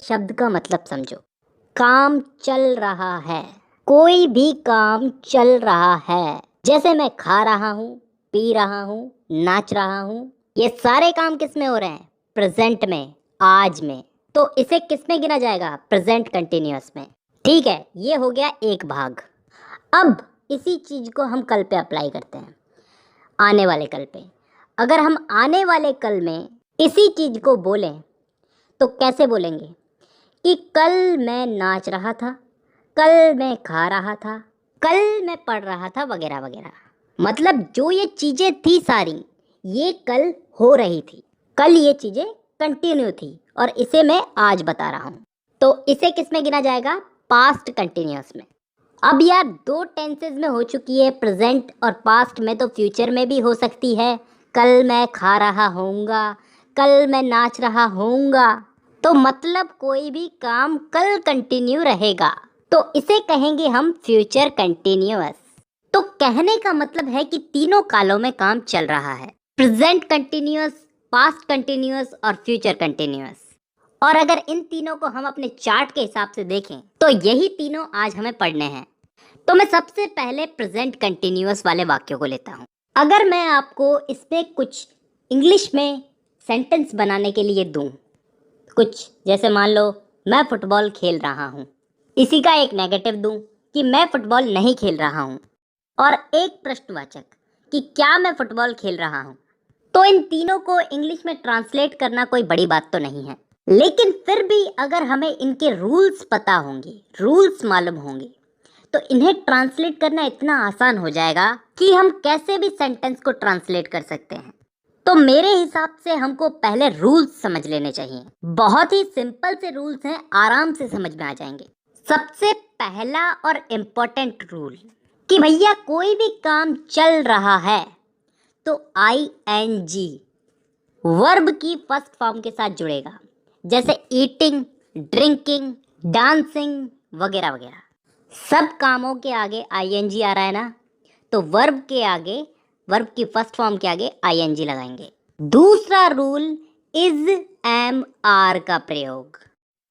शब्द का मतलब समझो। काम चल रहा है, कोई भी काम चल रहा है। जैसे मैं खा रहा हूँ, पी रहा हूँ, नाच रहा हूँ। ये सारे काम किस में हो रहे हैं? प्रेजेंट में, आज में। तो इसे किस में गिना जाएगा? प्रेजेंट कंटिन्यूअस में। ठीक है, ये हो गया एक भाग। अब इसी चीज को हम कल पे अप्लाई करते हैं, आने वाले कल पे। अगर हम आने वाले कल में इसी चीज को बोलें तो कैसे बोलेंगे कि कल मैं नाच रहा था, कल मैं खा रहा था, कल मैं पढ़ रहा था, वगैरह वगैरह। मतलब जो ये चीजें थी सारी, ये कल हो रही थी, कल ये चीजें कंटिन्यू थी, और इसे मैं आज बता रहा हूँ। तो इसे किस में गिना जाएगा? पास्ट कंटिन्यूअस में। अब यार दो टेंसेस में हो चुकी है, प्रेजेंट और पास्ट में, तो फ्यूचर में भी हो सकती है। कल मैं खा रहा होऊंगा, कल मैं नाच रहा होऊंगा। तो मतलब कोई भी काम कल कंटिन्यू रहेगा, तो इसे कहेंगे हम फ्यूचर कंटिन्यूअस। तो कहने का मतलब है कि तीनों कालों में काम चल रहा है, प्रेजेंट कंटिन्यूअस, पास्ट कंटिन्यूअस और फ्यूचर कंटिन्यूअस। और अगर इन तीनों को हम अपने चार्ट के हिसाब से देखें तो यही तीनों आज हमें पढ़ने हैं। तो मैं सबसे पहले प्रेजेंट कंटिन्यूअस वाले वाक्यों को लेता हूँ। अगर मैं आपको इसमें कुछ इंग्लिश में सेंटेंस बनाने के लिए दूं, कुछ जैसे मान लो मैं फुटबॉल खेल रहा हूँ, इसी का एक नेगेटिव दूं कि मैं फुटबॉल नहीं खेल रहा हूँ, और एक प्रश्नवाचक कि क्या मैं फुटबॉल खेल रहा हूँ, तो इन तीनों को इंग्लिश में ट्रांसलेट करना कोई बड़ी बात तो नहीं है। लेकिन फिर भी अगर हमें इनके रूल्स पता होंगे, रूल्स मालूम होंगे, तो इन्हें ट्रांसलेट करना इतना आसान हो जाएगा कि हम कैसे भी सेंटेंस को ट्रांसलेट कर सकते हैं। तो मेरे हिसाब से हमको पहले रूल्स समझ लेने चाहिए। बहुत ही सिंपल से रूल्स हैं, आराम से समझ में आ जाएंगे। सबसे पहला और इम्पोर्टेंट रूल कि भैया कोई भी काम चल रहा है तो ING वर्ब की फर्स्ट फॉर्म के साथ जुड़ेगा, जैसे ईटिंग, ड्रिंकिंग, डांसिंग वगैरह वगैरह। सब कामों के आगे ING आ रहा है ना, तो वर्ब के आगे, वर्ब की फर्स्ट फॉर्म के आगे ING लगाएंगे। दूसरा रूल इज, एम, आर का प्रयोग।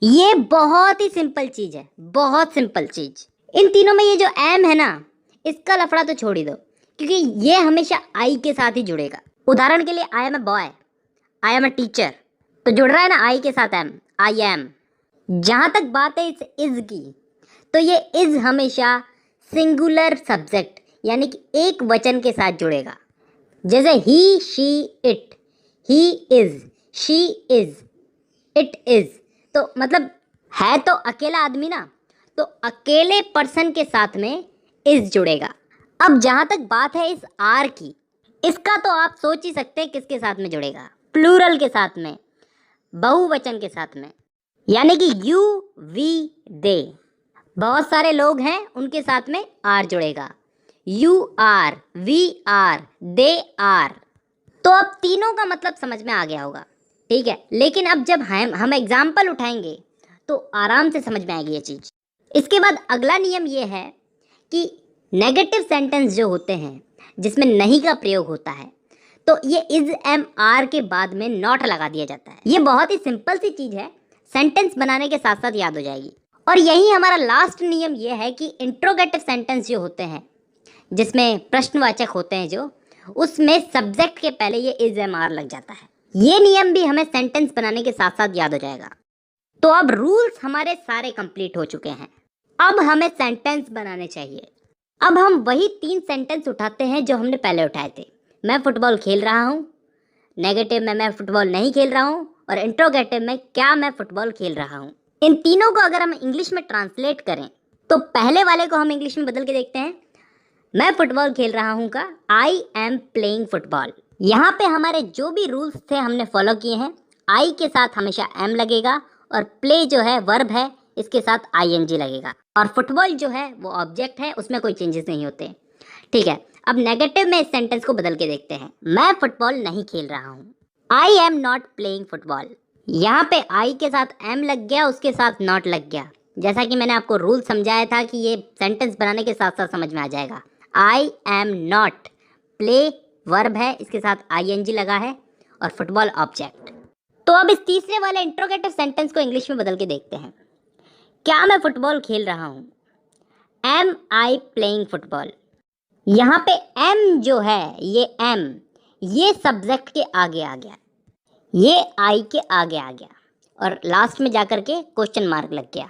ये बहुत ही सिंपल चीज है, बहुत सिंपल चीज। इन तीनों में ये जो एम है ना, इसका लफड़ा तो छोड़ ही दो, क्योंकि ये हमेशा आई के साथ ही जुड़ेगा। उदाहरण के लिए I am a boy, I am a teacher, तो जुड़ रहा है ना आई के साथ एम, आई एम। जहां तक बात है इस इज की, तो ये इज हमेशा सिंगुलर सब्जेक्ट यानी कि एक वचन के साथ जुड़ेगा, जैसे he, she, it. He is, she is, it is. तो मतलब है तो अकेला आदमी ना, तो अकेले पर्सन के साथ में इज जुड़ेगा। अब जहां तक बात है इस आर की, इसका तो आप सोच ही सकते हैं किसके साथ में जुड़ेगा? प्लूरल के साथ में, बहुवचन के साथ में, यानी कि यू, वी, दे। बहुत सारे लोग हैं, उनके साथ में आर जुड़ेगा। You are, we are, they are. तो अब तीनों का मतलब समझ में आ गया होगा, ठीक है। लेकिन अब जब हम एग्जाम्पल उठाएंगे तो आराम से समझ में आएगी ये चीज। इसके बाद अगला नियम ये है कि नेगेटिव सेंटेंस जो होते हैं, जिसमें नहीं का प्रयोग होता है, तो ये इज, एम, आर के बाद में नॉट लगा दिया जाता है। ये बहुत ही सिंपल सी चीज है, सेंटेंस बनाने के साथ साथ याद हो जाएगी। और यही हमारा लास्ट नियम ये है कि इंट्रोगेटिव सेंटेंस जो होते हैं, जिसमें प्रश्नवाचक होते हैं जो, उसमें सब्जेक्ट के पहले ये इज, एम, आर लग जाता है। ये नियम भी हमें सेंटेंस बनाने के साथ साथ याद हो जाएगा। तो अब रूल्स हमारे सारे कंप्लीट हो चुके हैं, अब हमें सेंटेंस बनाने चाहिए। अब हम वही 3 सेंटेंस उठाते हैं जो हमने पहले उठाए थे। मैं फुटबॉल खेल रहा हूँ, नेगेटिव में मैं फुटबॉल नहीं खेल रहा हूँ, और इंट्रोगेटिव में क्या मैं फुटबॉल खेल रहा हूँ। इन तीनों को अगर हम इंग्लिश में ट्रांसलेट करें तो पहले वाले को हम इंग्लिश में बदल के देखते हैं। मैं फुटबॉल खेल रहा हूँ का आई एम प्लेइंग फुटबॉल। यहाँ पे हमारे जो भी रूल्स थे हमने फॉलो किए हैं। आई के साथ हमेशा एम लगेगा, और प्ले जो है वर्ब है, इसके साथ ING लगेगा, और फुटबॉल जो है वो ऑब्जेक्ट है, उसमें कोई चेंजेस नहीं होते, ठीक है। अब नेगेटिव में इस सेंटेंस को बदल के देखते हैं। मैं फुटबॉल नहीं खेल रहा हूँ, I am not playing football. यहाँ पे आई के साथ एम लग गया, उसके साथ नॉट लग गया। जैसा कि मैंने आपको रूल समझाया था कि ये सेंटेंस बनाने के साथ साथ समझ में आ जाएगा। I am not, play verb है, इसके साथ ING लगा है, और फुटबॉल ऑब्जेक्ट। तो अब इस तीसरे वाले इंट्रोगेटिव सेंटेंस को इंग्लिश में बदल के देखते हैं। क्या मैं फुटबॉल खेल रहा हूँ? Am I playing football. यहाँ पे एम जो है, ये एम, ये सब्जेक्ट के आगे आ गया, ये आई के आगे आ गया और लास्ट में जाकर के क्वेश्चन मार्क लग गया।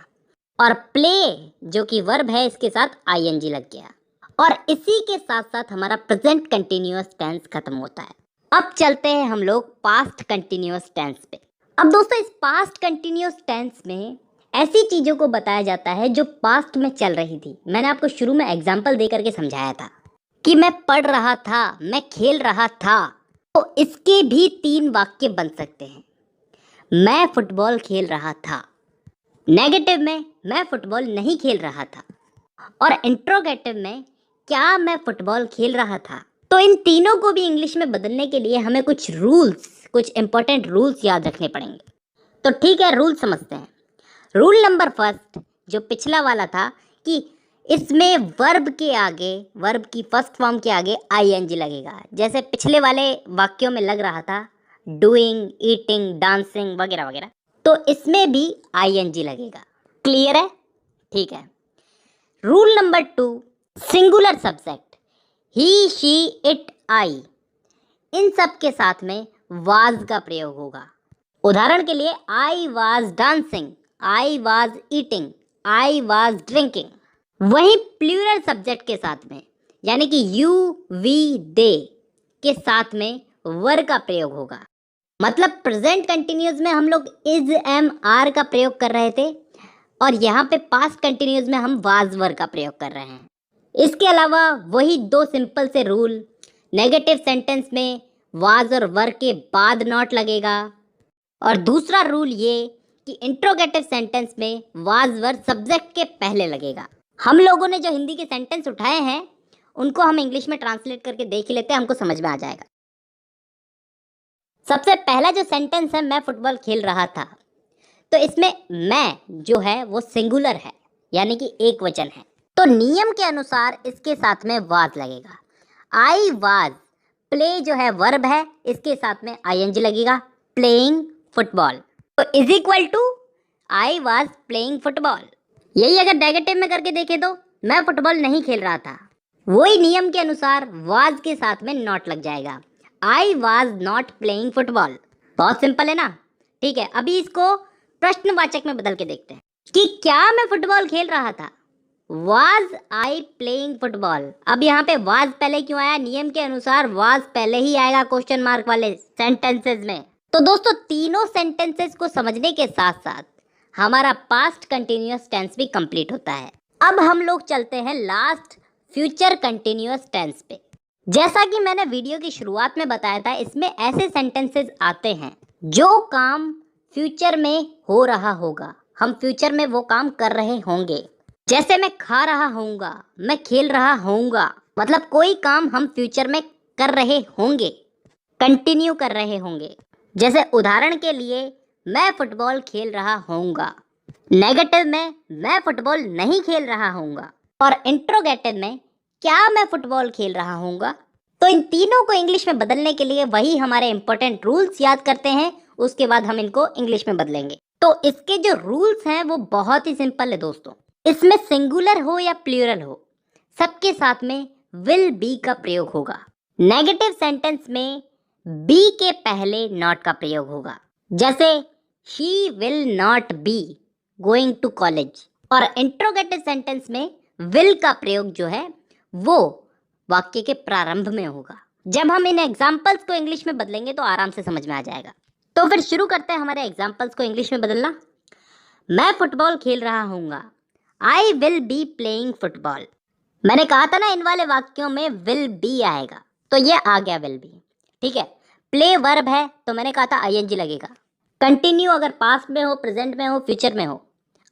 और प्ले जो कि वर्ब है, इसके साथ आईएनजी लग गया और इसी के साथ साथ हमारा प्रेजेंट कंटिन्यूअस टेंस खत्म होता है। अब चलते हैं हम लोग पास्ट कंटिन्यूअस टेंस पे। अब दोस्तों, इस पास्ट कंटिन्यूअस टेंस में ऐसी चीज़ों को बताया जाता है जो पास्ट में चल रही थी। मैंने आपको शुरू में एग्जाम्पल दे करके समझाया था कि मैं पढ़ रहा था, मैं खेल रहा था, तो इसके भी 3 वाक्य बन सकते हैं। मैं फुटबॉल खेल रहा था, नेगेटिव में मैं फुटबॉल नहीं खेल रहा था, और इंट्रोगेटिव में क्या मैं फुटबॉल खेल रहा था। तो इन तीनों को भी इंग्लिश में बदलने के लिए हमें कुछ रूल्स, कुछ इंपॉर्टेंट रूल्स याद रखने पड़ेंगे। तो ठीक है, रूल समझते हैं। रूल नंबर फर्स्ट, जो पिछला वाला था कि इसमें वर्ब के आगे, वर्ब की फर्स्ट फॉर्म के आगे आईएनजी लगेगा, जैसे पिछले वाले वाक्यों में लग रहा था डूइंग, ईटिंग, डांसिंग वगैरह वगैरह, तो इसमें भी आईएनजी लगेगा। क्लियर है? ठीक है। Rule number 2, singular subject he, she, it, I, इन सब के साथ में वाज का प्रयोग होगा। उदाहरण के लिए I was dancing, I was eating, I was drinking. वहीं प्लूरल सब्जेक्ट के साथ में, यानी कि यू, वी, दे के साथ में वर का प्रयोग होगा। मतलब प्रेजेंट कंटिन्यूअस में हम लोग इज, एम, आर का प्रयोग कर रहे थे और यहाँ पे पास्ट कंटिन्यूअस में हम वाज वर का प्रयोग कर रहे हैं। इसके अलावा वही 2 सिंपल से रूल, नेगेटिव सेंटेंस में वाज और वर के बाद नॉट लगेगा, और दूसरा रूल ये कि इंट्रोगेटिव सेंटेंस में वाज वर सब्जेक्ट के पहले लगेगा। हम लोगों ने जो हिंदी के सेंटेंस उठाए हैं उनको हम इंग्लिश में ट्रांसलेट करके देख ही लेते हैं, हमको समझ में आ जाएगा। सबसे पहला जो सेंटेंस है, मैं फुटबॉल खेल रहा था, तो इसमें मैं जो है वो सिंगुलर है, यानी कि एक वचन है, तो नियम के अनुसार इसके साथ में वाज लगेगा। आई वाज, प्ले जो है वर्ब है, इसके साथ में आईएनजी लगेगा, प्लेइंग फुटबॉल, तो is equal to I was playing football. यही अगर नेगेटिव में करके देखें तो मैं फुटबॉल नहीं खेल रहा था, वही नियम के अनुसार वाज के साथ में नॉट लग जाएगा, I was not playing football. बहुत सिंपल है ना? ठीक है, अभी इसको प्रश्नवाचक में बदल के देखते हैं कि क्या मैं फुटबॉल खेल रहा था, वाज आई प्लेइंग फुटबॉल। अब यहाँ पे वाज पहले क्यों आया? नियम के अनुसार वाज पहले ही आएगा क्वेश्चन मार्क वाले सेंटेंसेस में। तो दोस्तों, तीनों सेंटेंसेस को समझने के साथ साथ हमारा पास्ट कंटिन्यूअस टेंस भी कंप्लीट होता है। अब हम लोग चलते हैं लास्ट फ्यूचर कंटिन्यूअस टेंस पे। जैसा कि मैंने वीडियो की शुरुआत में बताया था, इसमें ऐसे सेंटेंसेस आते हैं जो काम फ्यूचर में हो रहा होगा, हम फ्यूचर में वो काम कर रहे होंगे। जैसे मैं खा रहा होऊंगा, मैं खेल रहा होऊंगा, मतलब कोई काम हम फ्यूचर में कर रहे होंगे, कंटिन्यू कर रहे होंगे। जैसे उदाहरण के लिए मैं फुटबॉल खेल रहा होऊंगा, नेगेटिव में मैं फुटबॉल नहीं खेल रहा होऊंगा, और इंट्रोगेटिव में क्या मैं फुटबॉल खेल रहा होऊंगा। तो इन तीनों को इंग्लिश में बदलने के लिए वही हमारे इंपॉर्टेंट रूल्स याद करते हैं, उसके बाद हम इनको इंग्लिश में बदलेंगे। तो इसके जो रूल्स हैं वो बहुत ही सिंपल है दोस्तों। इसमें सिंगुलर हो या प्लूरल हो, सबके साथ में विल बी का प्रयोग होगा। नेगेटिव सेंटेंस में बी के पहले नॉट का प्रयोग होगा, जैसे she will not be going to college. और इंट्रोगेटिव सेंटेंस में विल का प्रयोग जो है वो वाक्य के प्रारंभ में होगा। जब हम इन एग्जाम्पल्स को इंग्लिश में बदलेंगे तो आराम से समझ में आ जाएगा। तो फिर शुरू करते हैं हमारे एग्जाम्पल्स को इंग्लिश में बदलना। मैं फुटबॉल खेल रहा हूँगा, I will be playing football. मैंने कहा था ना इन वाले वाक्यों में विल बी आएगा, तो ये आ गया विल बी। ठीक है, प्ले वर्ब है तो मैंने कहा था आईएनजी लगेगा। कंटिन्यू अगर पास्ट में हो, प्रेजेंट में हो, फ्यूचर में हो,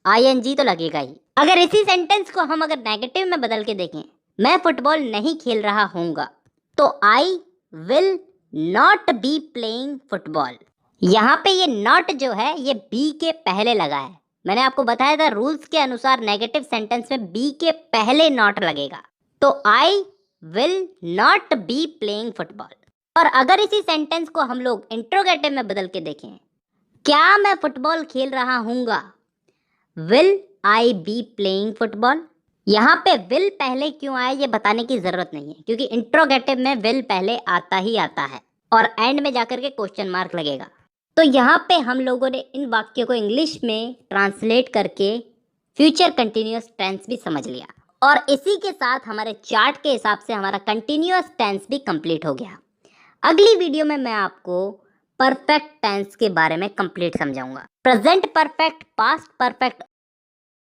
आईएनजी तो लगेगा ही। अगर इसी सेंटेंस को हम अगर नेगेटिव में बदल के देखें, मैं फुटबॉल नहीं खेल रहा होऊंगा, तो I will not B playing football. यहाँ पे ये नॉट जो है ये बी के पहले लगा है। मैंने आपको बताया था रूल्स के अनुसार नेगेटिव सेंटेंस में बी के पहले नॉट लगेगा, तो I will not B playing football. और अगर इसी सेंटेंस को हम लोग इंट्रोगेटिव में बदल के देखें, क्या मैं फुटबॉल खेल रहा हूँगा? Will I be playing football? यहाँ पे विल पहले क्यों आया ये बताने की जरूरत नहीं है, क्योंकि इंट्रोगेटिव में विल पहले आता ही आता है और एंड में जाकर के क्वेश्चन मार्क लगेगा। तो यहाँ पे हम लोगों ने इन वाक्यों को इंग्लिश में ट्रांसलेट करके फ्यूचर कंटिन्यूअस टेंस भी समझ लिया और इसी के साथ हमारे चार्ट के हिसाब से हमारा कंटिन्यूअस टेंस भी कंप्लीट हो गया। अगली वीडियो में मैं आपको परफेक्ट टेंस के बारे में कंप्लीट समझाऊंगा। Present perfect, past perfect